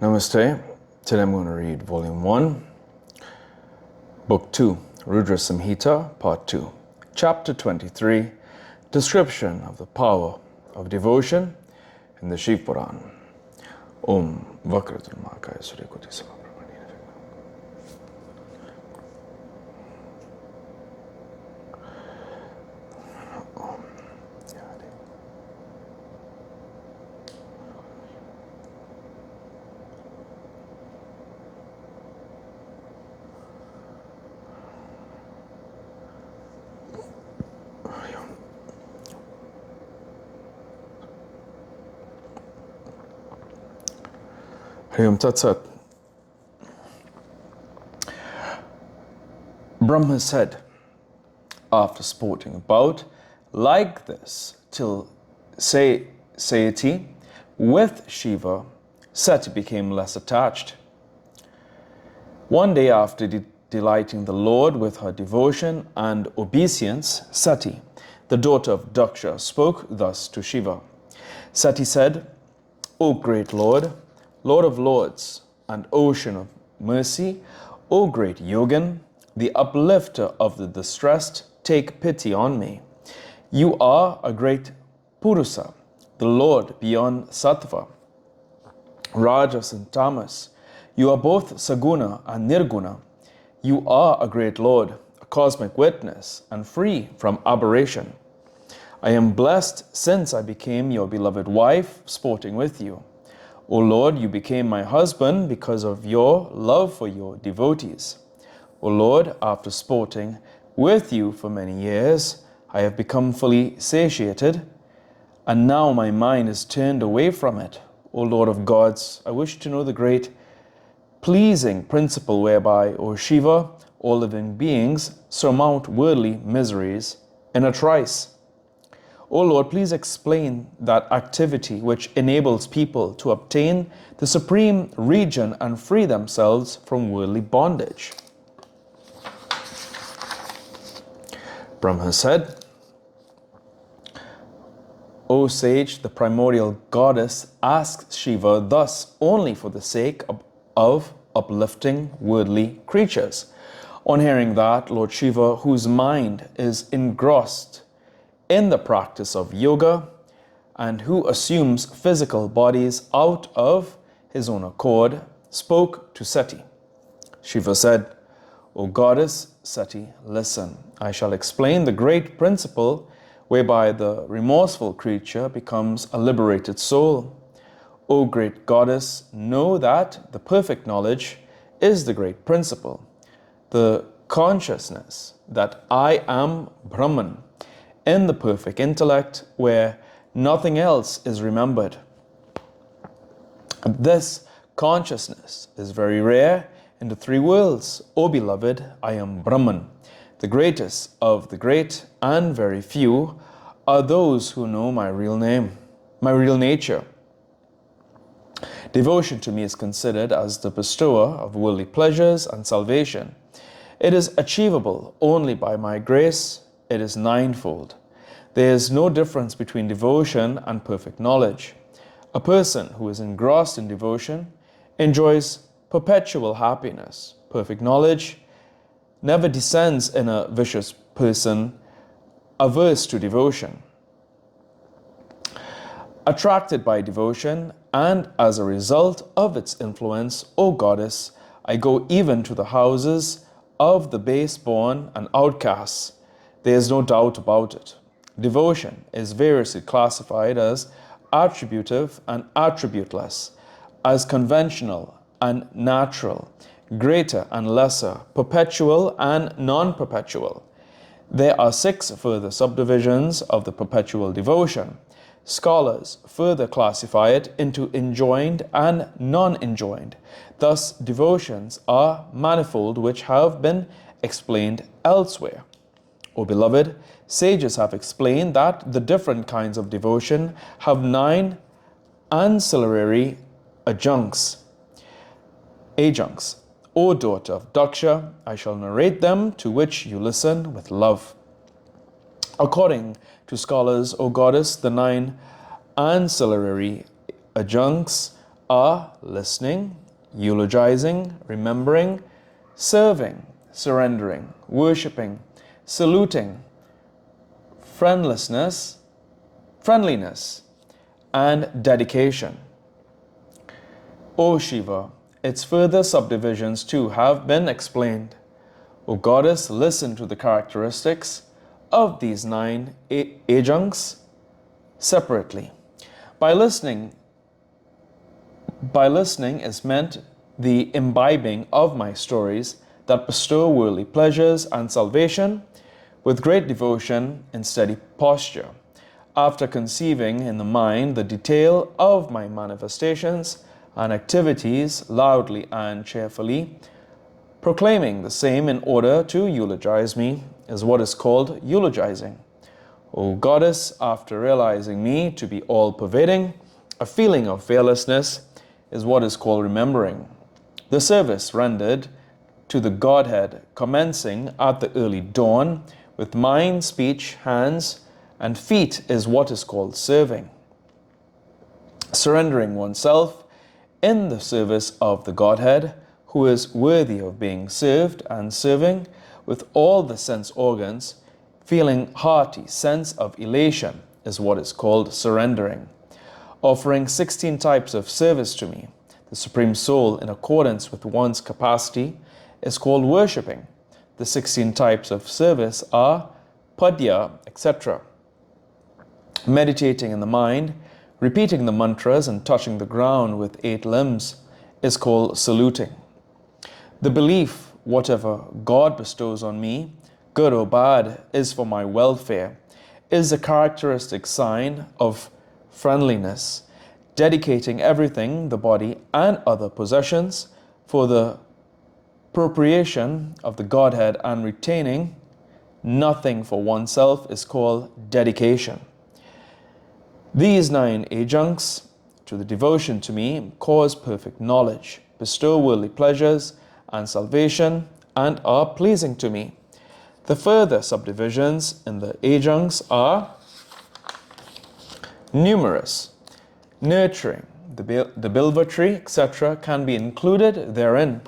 Namaste. Today I'm going to read Volume 1, Book 2, Rudra Samhita, Part 2, Chapter 23, Description of the Power of Devotion in the Shiva Puran. Om Vakratul Makaya Suryakuti Sama. Tat Sat. Brahma said, after sporting about like this till satiety with Shiva, Sati became less attached. One day after delighting the Lord with her devotion and obeisance, Sati, the daughter of Daksha, spoke thus to Shiva. Sati said, O great Lord, Lord of Lords, and Ocean of Mercy, O great Yogin, the uplifter of the distressed, take pity on me. You are a great Purusa, the Lord beyond Sattva, Rajas and Tamas. You are both Saguna and Nirguna. You are a great Lord, a cosmic witness, and free from aberration. I am blessed since I became your beloved wife, sporting with you. O Lord, you became my husband because of your love for your devotees. O Lord, after sporting with you for many years, I have become fully satiated, and now my mind is turned away from it. O Lord of gods, I wish to know the great pleasing principle whereby, O Shiva, all living beings surmount worldly miseries in a trice. O Lord, please explain that activity which enables people to obtain the supreme region and free themselves from worldly bondage. Brahma said, O sage, the primordial goddess asks Shiva thus only for the sake of uplifting worldly creatures. On hearing that, Lord Shiva, whose mind is engrossed in the practice of yoga, and who assumes physical bodies out of his own accord, spoke to Sati. Shiva said, O goddess Sati, listen, I shall explain the great principle whereby the remorseful creature becomes a liberated soul. O great goddess, know that the perfect knowledge is the great principle, the consciousness that I am Brahman, in the perfect intellect where nothing else is remembered. This consciousness is very rare in the three worlds. O beloved, I am Brahman, the greatest of the great, and very few are those who know my real name, my real nature. Devotion to me is considered as the bestower of worldly pleasures and salvation. It is achievable only by my grace. It is ninefold. There is no difference between devotion and perfect knowledge. A person who is engrossed in devotion enjoys perpetual happiness. Perfect knowledge never descends in a vicious person averse to devotion. Attracted by devotion, and as a result of its influence, O goddess, I go even to the houses of the base-born and outcasts. There is no doubt about it. Devotion is variously classified as attributive and attributeless, as conventional and natural, greater and lesser, perpetual and non-perpetual. There are 6 further subdivisions of the perpetual devotion. Scholars further classify it into enjoined and non-enjoined. Thus, devotions are manifold, which have been explained elsewhere. O beloved, sages have explained that the different kinds of devotion have 9 ancillary adjuncts. O daughter of Daksha, I shall narrate them, to which you listen with love. According to scholars, O goddess, the 9 ancillary adjuncts are listening, eulogizing, remembering, serving, surrendering, worshipping, saluting, friendliness, and dedication. O Shiva, its further subdivisions too have been explained. O Goddess, listen to the characteristics of these 9 adjuncts separately. By listening is meant the imbibing of my stories that bestow worldly pleasures and salvation with great devotion and steady posture. After conceiving in the mind the detail of my manifestations and activities loudly and cheerfully, proclaiming the same in order to eulogize me is what is called eulogizing. O Goddess, after realizing me to be all-pervading, a feeling of fearlessness is what is called remembering. The service rendered to the Godhead commencing at the early dawn with mind, speech, hands, and feet is what is called serving. Surrendering oneself in the service of the Godhead, who is worthy of being served and serving with all the sense organs, feeling hearty sense of elation is what is called surrendering. Offering 16 types of service to me, the Supreme Soul, in accordance with one's capacity, is called worshipping. The 16 types of service are padya, etc. Meditating in the mind, repeating the mantras and touching the ground with 8 limbs is called saluting. The belief, whatever God bestows on me, good or bad, is for my welfare, is a characteristic sign of friendliness, dedicating everything, the body and other possessions, for the appropriation of the Godhead and retaining nothing for oneself is called dedication. These 9 adjuncts to the devotion to me cause perfect knowledge, bestow worldly pleasures and salvation, and are pleasing to me. The further subdivisions in the adjuncts are numerous. Nurturing, the bilva tree, etc., can be included therein.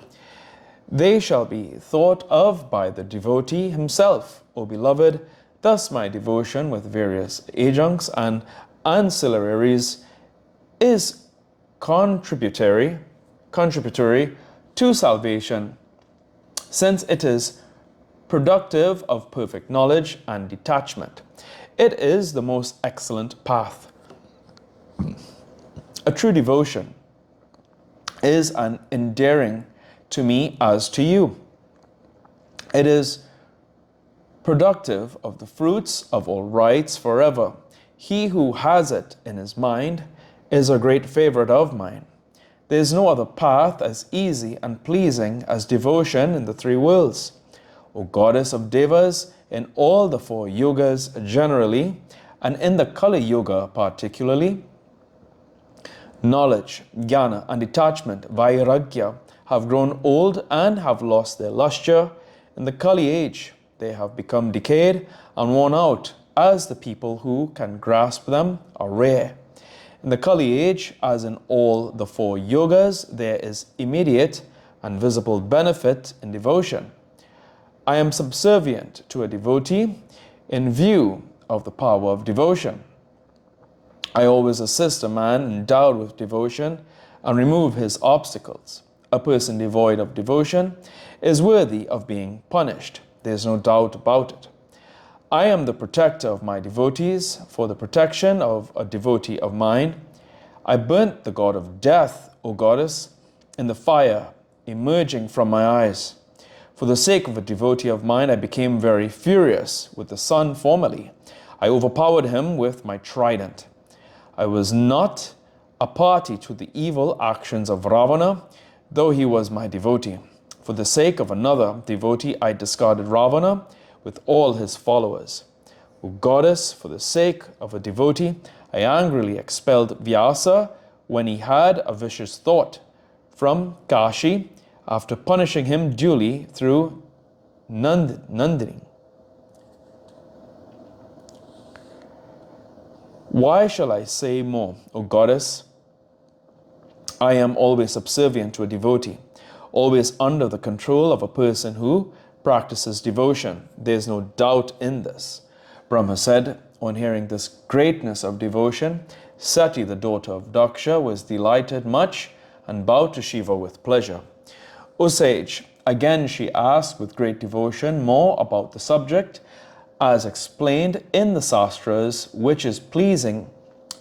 They shall be thought of by the devotee himself, O beloved. Thus my devotion with various adjuncts and ancillaries is contributory to salvation, since it is productive of perfect knowledge and detachment. It is the most excellent path. A true devotion is an endearing to me as to you. It is productive of the fruits of all rights forever. He who has it in his mind is a great favorite of mine. There is no other path as easy and pleasing as devotion in the 3 worlds. O Goddess of Devas, in all the 4 yogas generally, and in the Kali Yoga particularly, knowledge, jnana, and detachment, vairagya, have grown old and have lost their lustre. In the Kali age, they have become decayed and worn out, as the people who can grasp them are rare. In the Kali age, as in all the 4 yogas, there is immediate and visible benefit in devotion. I am subservient to a devotee in view of the power of devotion. I always assist a man endowed with devotion and remove his obstacles. A person devoid of devotion is worthy of being punished. There is no doubt about it. I am the protector of my devotees. For the protection of a devotee of mine, I burnt the god of death, O Goddess, in the fire emerging from my eyes. For the sake of a devotee of mine, I became very furious with the sun formerly. I overpowered him with my trident. I was not a party to the evil actions of Ravana, though he was my devotee. For the sake of another devotee, I discarded Ravana with all his followers. O Goddess, for the sake of a devotee, I angrily expelled Vyasa when he had a vicious thought from Kashi, after punishing him duly through Nandini. Why shall I say more, O Goddess? I am always subservient to a devotee, always under the control of a person who practices devotion. There is no doubt in this. Brahma said, on hearing this greatness of devotion, Sati, the daughter of Daksha, was delighted much and bowed to Shiva with pleasure. O sage, again she asked with great devotion more about the subject, as explained in the Sastras, which is pleasing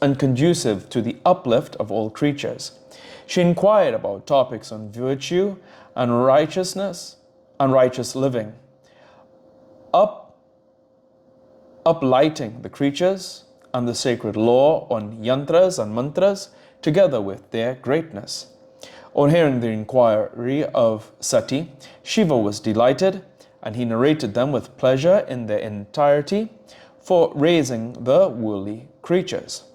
and conducive to the uplift of all creatures. She inquired about topics on virtue and righteousness and righteous living, uplighting the creatures, and the sacred law on yantras and mantras, together with their greatness. On hearing the inquiry of Sati, Shiva was delighted, and he narrated them with pleasure in their entirety for raising the worldly creatures.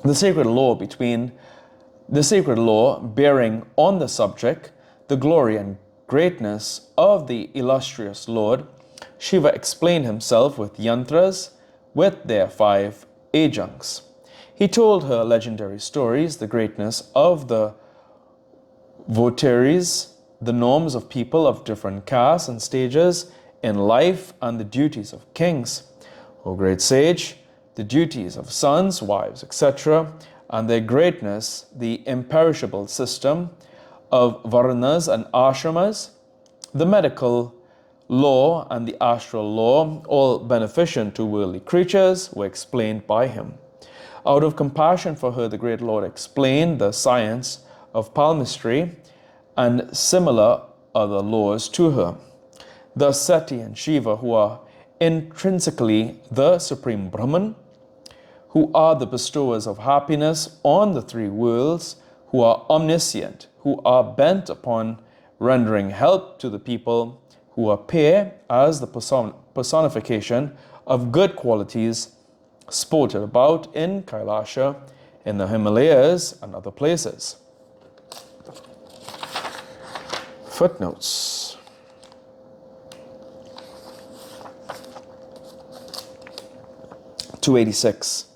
The sacred law bearing on the subject, the glory and greatness of the illustrious Lord, Shiva explained himself with yantras, with their 5 adjuncts. He told her legendary stories, the greatness of the votaries, the norms of people of different castes and stages in life, and the duties of kings. O great sage, the duties of sons, wives, etc., and their greatness, the imperishable system of varnas and ashramas, the medical law and the astral law, all beneficent to worldly creatures, were explained by him. Out of compassion for her, the great Lord explained the science of palmistry and similar other laws to her. Thus Sati and Shiva, who are intrinsically the Supreme Brahman, who are the bestowers of happiness on the 3 worlds, who are omniscient, who are bent upon rendering help to the people, who appear as the personification of good qualities, sported about in Kailasha, in the Himalayas, and other places. Footnotes. (286)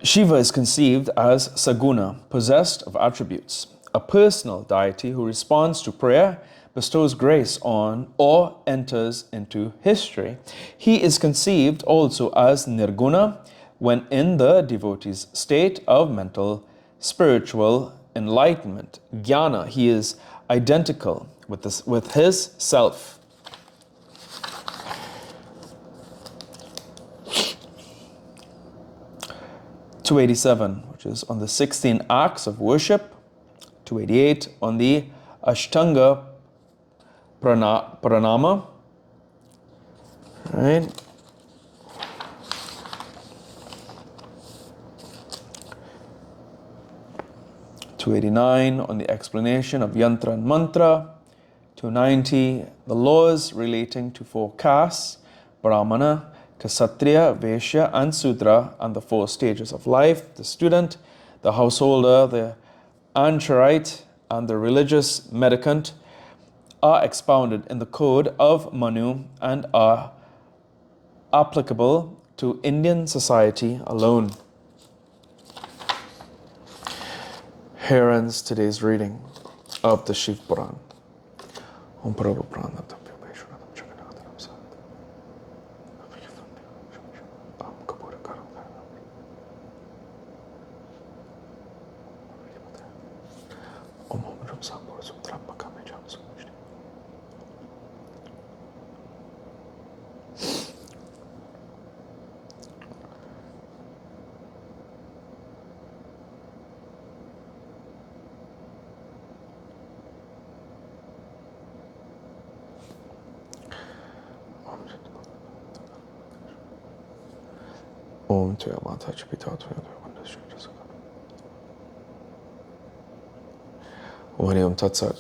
Shiva is conceived as Saguna, possessed of attributes, a personal deity who responds to prayer, bestows grace on, or enters into history. He is conceived also as Nirguna when in the devotee's state of mental, spiritual enlightenment, jnana. He is identical with his self. 287, which is on the 16 acts of worship. 288 on the Ashtanga Pranama. Right. (289) on the explanation of yantra and mantra. 290 the laws relating to 4 castes: Brahmana, Kshatriya, Vaishya, and Sudra, and the 4 stages of life: the student, the householder, the anchorite, and the religious mendicant, are expounded in the code of Manu and are applicable to Indian society alone. Here ends today's reading of the Shiva Puran. Om Prabhu Pranam. Om Tya Mata Chipita Tya Om Hari Om Tat Sat.